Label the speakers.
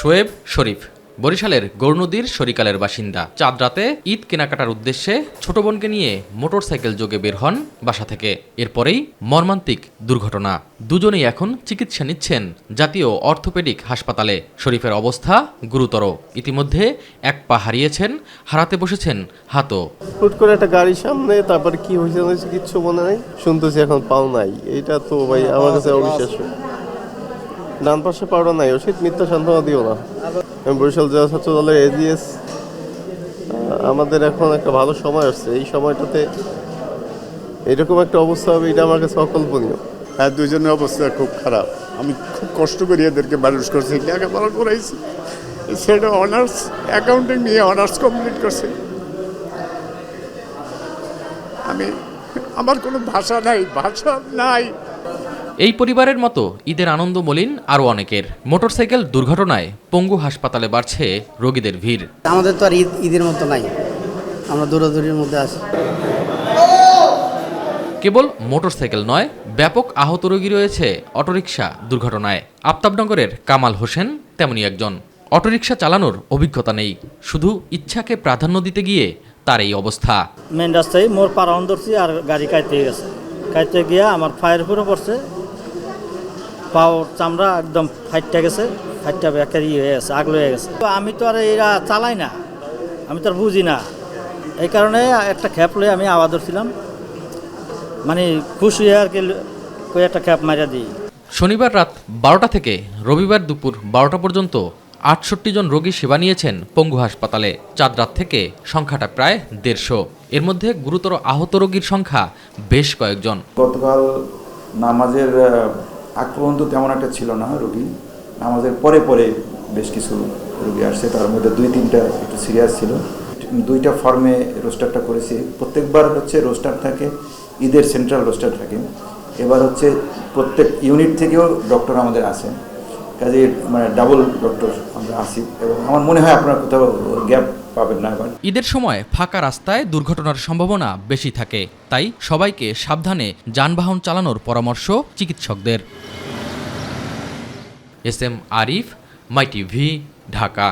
Speaker 1: শোয়েব শরীফ বরিশালের গৌরনদীর শরিকালের বাসিন্দা। চাঁদ রাতে ঈদ কেনাকাটার উদ্দেশ্যে ছোট বোনকে নিয়ে মোটরসাইকেল যোগে বের হন বাসা থেকে। এরপরেই মর্মান্তিক দুর্ঘটনা। দুজনেই এখন চিকিৎসা নিচ্ছেন জাতীয় অর্থোপেডিক হাসপাতালে। শরীফের অবস্থা গুরুতর। ইতিমধ্যে এক পা হারিয়েছেন, হারাতে বসেছেন হাতও।
Speaker 2: হুট করে একটা গাড়ির সামনে, তারপর কি হয়েছে কিচ্ছু মনে নাই, শুনতেছি এখন পাও নাই। এটা তো ভাই আমার কাছে অবিশ্বাস্য। ডান পাশে পাওয়া নাই, ওষুধ মিথ্যা সান্ত্বনা দিও না। বরিশাল জেলা ছাত্র দলের এজিএস, আমাদের এখন একটা ভালো সময় আসছে। এই সময়টাতে এরকম একটা অবস্থা হবে, এটা আমার কাছে অকল্পনীয়।
Speaker 3: হ্যাঁ, দুজনের অবস্থা খুব খারাপ। আমি খুব কষ্ট করে এদেরকে মানুষ করছি, লেখাপড়া করাইছি। সেটা অনার্স অ্যাকাউন্টিং নিয়ে অনার্স কমপ্লিট করছে। আমার কোনো ভাষা নাই।
Speaker 1: এই পরিবারের মতো ঈদের আনন্দ মলিন আরও অনেকের। মোটরসাইকেল দুর্ঘটনায় পঙ্গু হাসপাতালে বাড়ছে রোগীদের ভিড়।
Speaker 4: আমাদের তো আর ঈদের মতো নাই, আমরা দৌড়াদৌড়ির মধ্যে আছি।
Speaker 1: কেবল মোটরসাইকেল নয়, ব্যাপক আহত রোগী রয়েছে অটোরিকশা দুর্ঘটনায়। আফতাবনগরের কামাল হোসেন তেমনি একজন। অটোরিকশা চালানোর অভিজ্ঞতা নেই, শুধু ইচ্ছাকে প্রাধান্য দিতে গিয়ে তার এই অবস্থা।
Speaker 5: মেন রাস্তায় মোর পারাউন ধরছি আর গাড়ি কাইতে গেছে। কাইতে গিয়া আমার ফায়ের উপরে পড়ছে, পাও চামড়া একদম ফাইটটা গেছে, ফাইটটা একের হয়ে গেছে, আগ হয়ে গেছে। তো আমি তো আর এরা চালাই না, আমি তো আর বুঝি না। এই কারণে একটা খ্যাপ লয়ে আমি আওয়াজ ধরছিলাম, মানে খুশি হয়ে আর কি একটা খ্যাপ মারা দিই।
Speaker 1: শনিবার রাত 12টা থেকে রবিবার দুপুর 12টা পর্যন্ত 68 জন রোগী সেবা নিয়েছেন পঙ্গু হাসপাতালে। চাঁদ রাত থেকে সংখ্যাটা প্রায় 150। এর মধ্যে গুরুতর আহত রোগীর সংখ্যা বেশ কয়েকজন।
Speaker 6: গতকাল নামাজের আগ পর্যন্ত তেমন একটা ছিল না রোগী, নামাজের পরে বেশ কিছু রোগী আসছে। তার মধ্যে 2-3টা একটু সিরিয়াস ছিল। 2টা ফর্মে রোস্টারটা করেছি। প্রত্যেকবার রোস্টার থাকে, ঈদের সেন্ট্রাল রোস্টার থাকে। এবার প্রত্যেক ইউনিট থেকেও ডক্টর আমাদের আছেন, কাজে মানে ডাবল ডক্টর আমরা আসি, এবং আমার মনে হয় আপনারা কোথাও গ্যাপ পাবেন না। এবার
Speaker 1: ঈদের সময় ফাঁকা রাস্তায় দুর্ঘটনার সম্ভাবনা বেশি থাকে, তাই সবাইকে সাবধানে যানবাহন চালানোর পরামর্শ চিকিৎসকদের। এস এম আরিফ, মাই টিভি, ঢাকা।